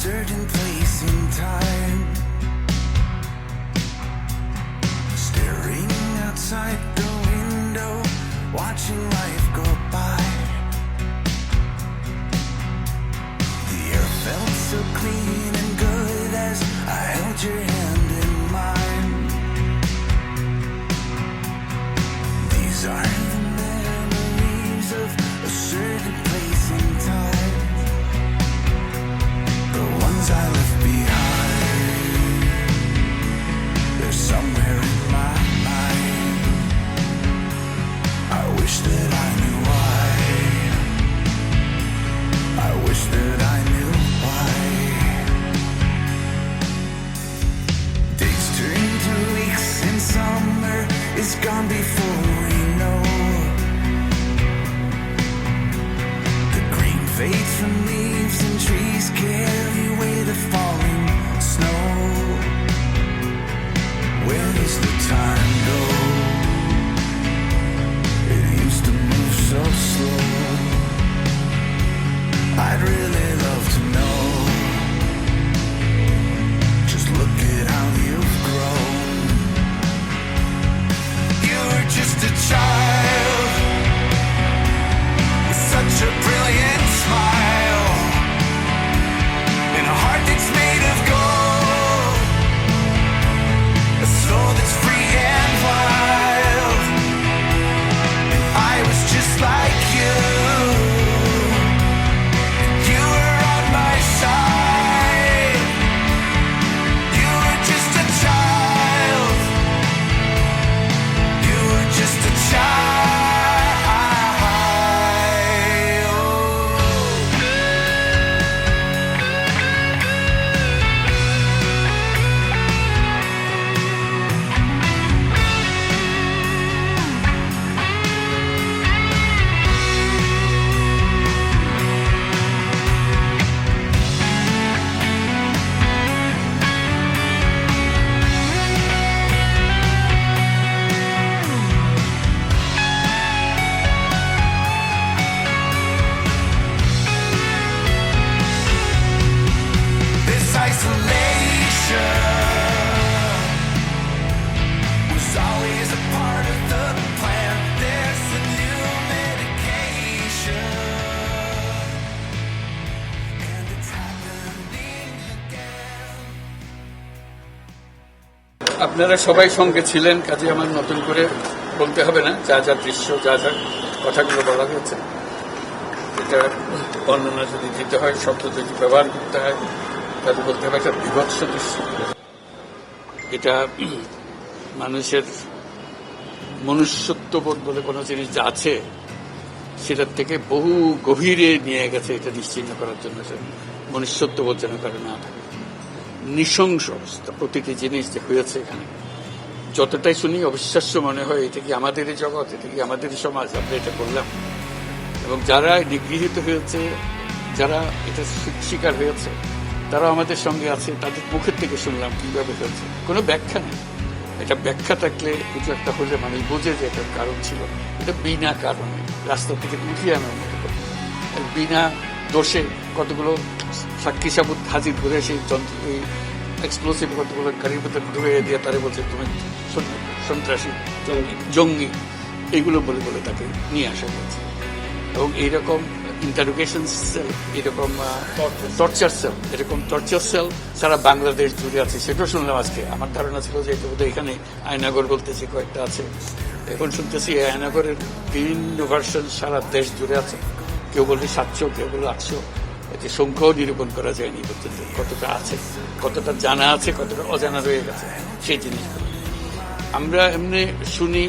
certain place in time, staring outside the window, watching life go by. The air felt so clean and good as I held your hand in mine. These are the memories of a certain place in time, the ones I left behind. They're somewhere in my mind. I wish that I knew why. I wish that I knew why. Days turn to weeks and summer is gone before we know. The green fades from leaves and trees carry away the falling snow. Where does the time go? It used to move so slow. I'd really love to know. Just look at how you've grown. You were just a child with such a brilliant smile and a heart that's made of gold, a soul that's free and wild. And I was just like you. You were on my side. You were just a child. You were just a child. This isolation was always a part of the plan. There's a new medication, and it's happening again. আপনারা সবাই সঙ্গে ছিলেন, কাজে আমার নতুন করে বলতে হবে না যা যা দৃশ্য, যা যা কথাগুলো বলা হয়েছে। এটা বর্ণনা যদি দিতে হয়, শব্দ যদি ব্যবহার করতে হয়, তাহলে বলতে হবে একটা বিভৎস দৃশ্য। এটা মানুষের মনুষ্যত্ববোধ বলে কোনো জিনিস যা আছে সেটার থেকে বহু গভীরে নিয়ে গেছে। এটা নিশ্চিহ্ন করার জন্য মনুষ্যত্ববোধ যেন কারো না থাকে। নৃশংস অবস্থা, প্রতিটি জিনিস যে হয়েছে এখানে যতটাই শুনি অবিশ্বাস্য মনে হয়। এটা কি আমাদেরই জগৎ, এটা কি আমাদেরই সমাজ? আমরা এটা করলাম। এবং যারা নিগৃহীত হয়েছে, যারা এটা শিকার হয়েছে, তারা আমাদের সঙ্গে আছে। তাদের মুখের থেকে শুনলাম কিভাবে হয়েছে। কোনো ব্যাখ্যা নেই। এটা ব্যাখ্যা থাকলে কিছু একটা হলে মানুষ বোঝে যে এটার কারণ ছিল। এটা বিনা কারণে রাস্তা থেকে উঠিয়ে আনার মতো কথা। বিনা দোষে কতগুলো সাক্ষী সাবুত হাজির করে সেই এই এক্সপ্লোসিভ কতগুলো গাড়ির ভিতরে ঢুকে দিয়ে তারা বলছে তুমি সন্ত্রাসী, জঙ্গি, এইগুলো বলে বলে তাকে নিয়ে আসা হয়েছে। এবং এইরকম ইন্টারোগেশন সেল, এরকম টর্চার সেল, এরকম টর্চার সেল সারা বাংলাদেশ জুড়ে আছে। সেটাও শুনলাম আজকে। আমার ধারণা ছিল যে এটা বোধহয় এখানে আয়নাগর বলতেছে কয়েকটা আছে, এখন শুনতেছি আয়নাগরের বিভিন্ন ভার্সন সারা দেশ জুড়ে আছে। কেউ বললে 700, কেউ বললো 800। এতে সংখ্যাও নিরূপণ করা যায়নি পর্যন্ত কতটা আছে, কতটা জানা আছে, কতটা অজানা রয়ে গেছে সেই জিনিসগুলো। আমরা এমনি শুনি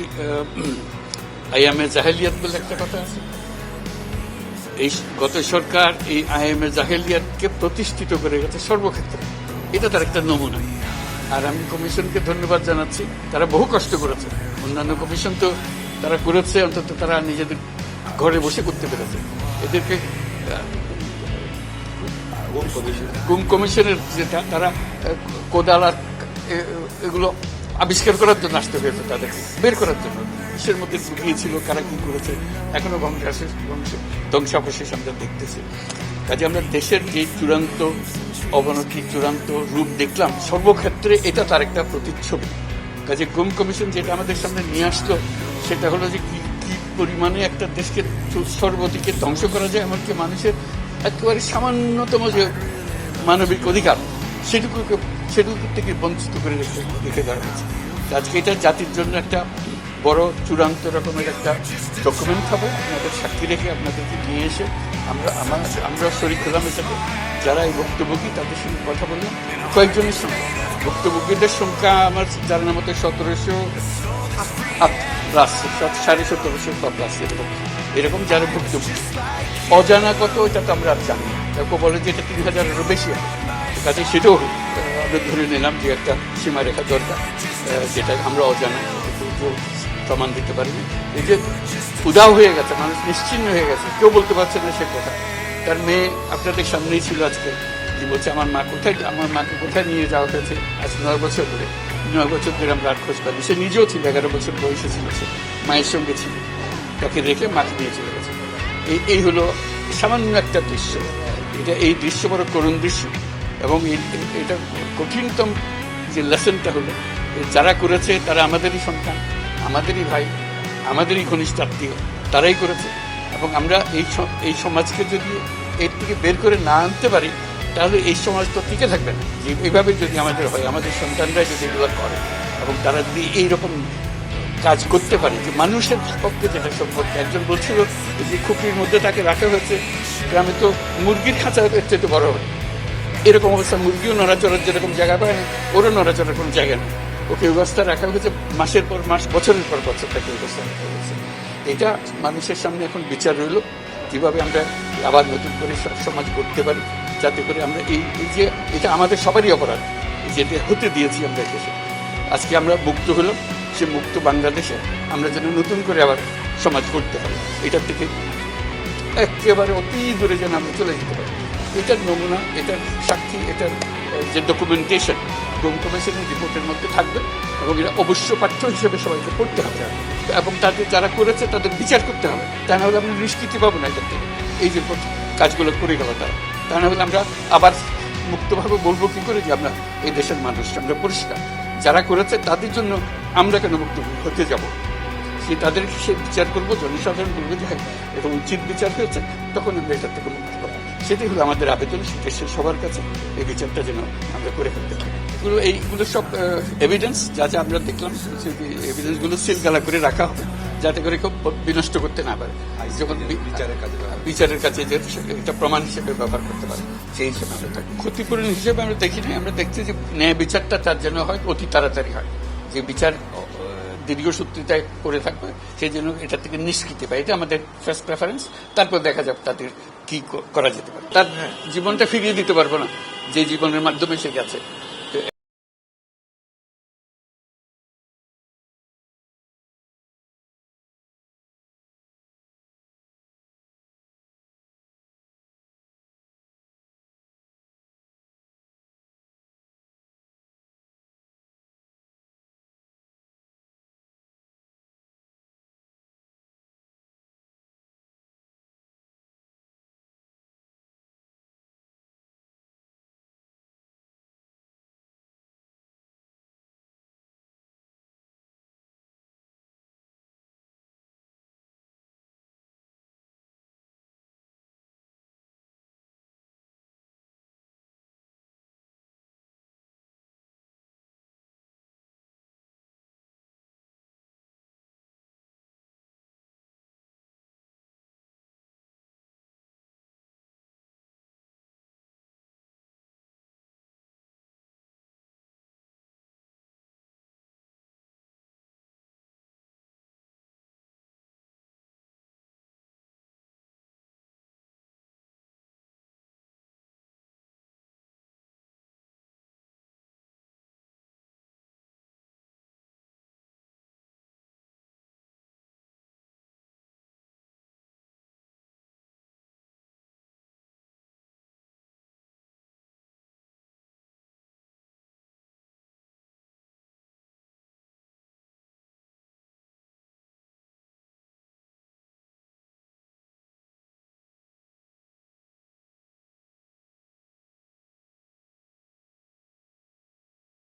আইএমএ জাহেলিয়াত বলে একটা কথা আছে। এই গত সরকার এই আইএমএ জাহেলিয়াতকে প্রতিষ্ঠিত করে গেছে সর্বক্ষেত্রে। এটা তার একটা নমুনা। আর আমি কমিশনকে ধন্যবাদ জানাচ্ছি, তারা বহু কষ্ট করেছে। অন্যান্য কমিশন তো তারা করেছে, অন্তত তারা নিজেদের ঘরে বসে করতে পেরেছে। এদেরকে গুম কমিশনের যেটা তারা কোদাল আর এগুলো আবিষ্কার করার জন্য আসতে হয়েছে, তাদেরকে বের করার জন্য। কিসের মধ্যে গিয়েছিল, কারা কি করেছে, এখনো ধ্বংসাবশেষ আমরা দেখতেছি। কাজে আমরা দেশের যে চূড়ান্ত অবনতির চূড়ান্ত রূপ দেখলাম, সর্বক্ষেত্রে এটা তার একটা প্রতিচ্ছবি। কাজে গুম কমিশন যেটা আমাদের সামনে নিয়ে আসলো সেটা হলো যে কি কি পরিমাণে একটা দেশকে সর্বদিকে ধ্বংস করা যায়, এমনকি মানুষের একেবারে সামান্যতম যে মানবিক অধিকার সেটুকু থেকে বঞ্চিত করে রেখে দেওয়া হয়েছে। আজকে এটা জাতির জন্য একটা বড় চূড়ান্ত রকমের একটা ডকুমেন্ট হবে। আপনাদের সাক্ষী রেখে আপনাদেরকে নিয়ে এসে আমরা শরীক হলাম এটাকে। যারা এই ভুক্তভোগী তাদের সঙ্গে কথা বললাম, কয়েকজনের সঙ্গে ভুক্তভোগীদের সংখ্যা আমার জানার মতো 1700 প্লাস, 1750 প্লাস এরকম যারা ভুক্তভোগী। অজানা কত এটা তো আমরা আর জানি না, কেউ বলে যে এটা 30,000-এরও বেশি হবে। কাজে সেটাও আমরা ধরে নিলাম যে একটা সীমারেখা দরকার, যেটা আমরা অজানা প্রমাণ দিতে পারিনি। এই যে উদাও হয়ে গেছে, মানুষ নিশ্চিহ্ন হয়ে গেছে, কেউ বলতে পারছে না সে কথা। তার মেয়ে আপনাদের সামনেই ছিল আজকে, যে বলছে আমার মাকে কোথায় নিয়ে যাওয়া হয়েছে আজ 9 বছর ধরে। 9 বছর ধরে আমরা আর খোঁজ পাইনি। সে নিজেও ছিল, 11 বছর বয়সে ছিল, সে মায়ের সঙ্গে ছিল, তাকে রেখে মাকে নিয়ে চলে গেছে। এই হলো সামান্য একটা দৃশ্য। এই দৃশ্য বড় করুণ দৃশ্য, এবং এটা কঠিনতম যে লেসনটা হলো, যারা করেছে তারা আমাদেরই সন্তান, আমাদেরই ভাই, আমাদেরই ঘনিষ্ঠ আত্মীয়, তারাই করেছে। এবং আমরা এই সমাজকে যদি এর থেকে বের করে না আনতে পারি তাহলে এই সমাজ তো টিকে থাকবে না। যে এইভাবে যদি আমাদের হয়, আমাদের সন্তানরা যদি এগুলো করে এবং তারা যদি এইরকম কাজ করতে পারে, যে মানুষের পক্ষে যেটা সম্পর্কে একজন বলছিল যে খুপড়ির মধ্যে তাকে রাখা হয়েছে, গ্রামে তো মুরগির খাঁচা চেয়ে বড় হয়, এরকম অবস্থা। মুরগিও নড়াচড়ার যেরকম জায়গা পায় না, ওরও নড়াচড়ার কোনো জায়গা নেই। ওকে ব্যবস্থা রাখা হয়েছে, মাসের পর মাস, বছরের পর বছর তাকে ব্যবস্থা রাখা হয়েছে। এটা মানুষের সামনে এখন বিচার রইল, কিভাবে আমরা আবার নতুন করে সমাজ করতে পারি, যাতে করে আমরা এই যে এটা আমাদের সবারই অপরাধ, যেটা হতে দিয়েছি আমরা দেশে। আজকে আমরা মুক্ত হলাম, সে মুক্ত বাংলাদেশে আমরা যেন নতুন করে আবার সমাজ করতে পারি, এটার থেকে একেবারে অতি দূরে যেন আমরা চলে যেতে পারি। এটার নমুনা, এটার সাক্ষী, এটার যে ডকুমেন্টেশন গুম কমিশনের রিপোর্টের মধ্যে থাকবে, এবং এটা অবশ্য পাঠ্য হিসেবে সবাইকে পড়তে হবে, এবং তাদের যারা করেছে তাদের বিচার করতে হবে। তা না হলে আমরা নিষ্কৃতি পাবো না এটার থেকে, এই যে কাজগুলো করে গেল তারা। তা না হলে আমরা আবার মুক্তভাবে বলবো কি করে যে আমরা এই দেশের মানুষ, আমরা পরিষ্কার। যারা করেছে তাদের জন্য আমরা কেন মুক্ত হতে যাব? তাদেরকে সে বিচার করবো, জনসাধারণ বলবো যে হ্যাঁ এটা উচিত বিচার হয়েছে, তখন আমরা এটার থেকে মুক্তি পাবো। সেটাই হলো আমাদের আবেদন দেশের সবার কাছে, এই বিচারটা যেন আমরা করে ফেলতে পারি। এইগুলো সব এভিডেন্স, যা যা আমরা দেখলাম, সেই এভিডেন্সগুলো সিলগালা করে রাখা হবে, যাতে করে কেউ বিনষ্ট করতে না পারে, যখন বিচারের কাছে যে এটা প্রমাণ হিসেবে ব্যবহার করতে পারে, সেই হিসেবে আমরা থাকি। ক্ষতিপূরণ হিসেবে আমরা দেখিনি, আমরা দেখছি যে ন্যায় বিচারটা তার যেন হয়, অতি তাড়াতাড়ি হয়, যে বিচার দীর্ঘসূত্রিতায় করে থাকবে, সেই জন্য এটা থেকে নিষ্কৃতি পায়। এটা আমাদের ফার্স্ট প্রেফারেন্স। তারপর দেখা যাবে তাদের কি করা যেতে পারে। তার জীবনটা ফিরিয়ে দিতে পারবো না, যে জীবনের মাধ্যমে সে গেছে,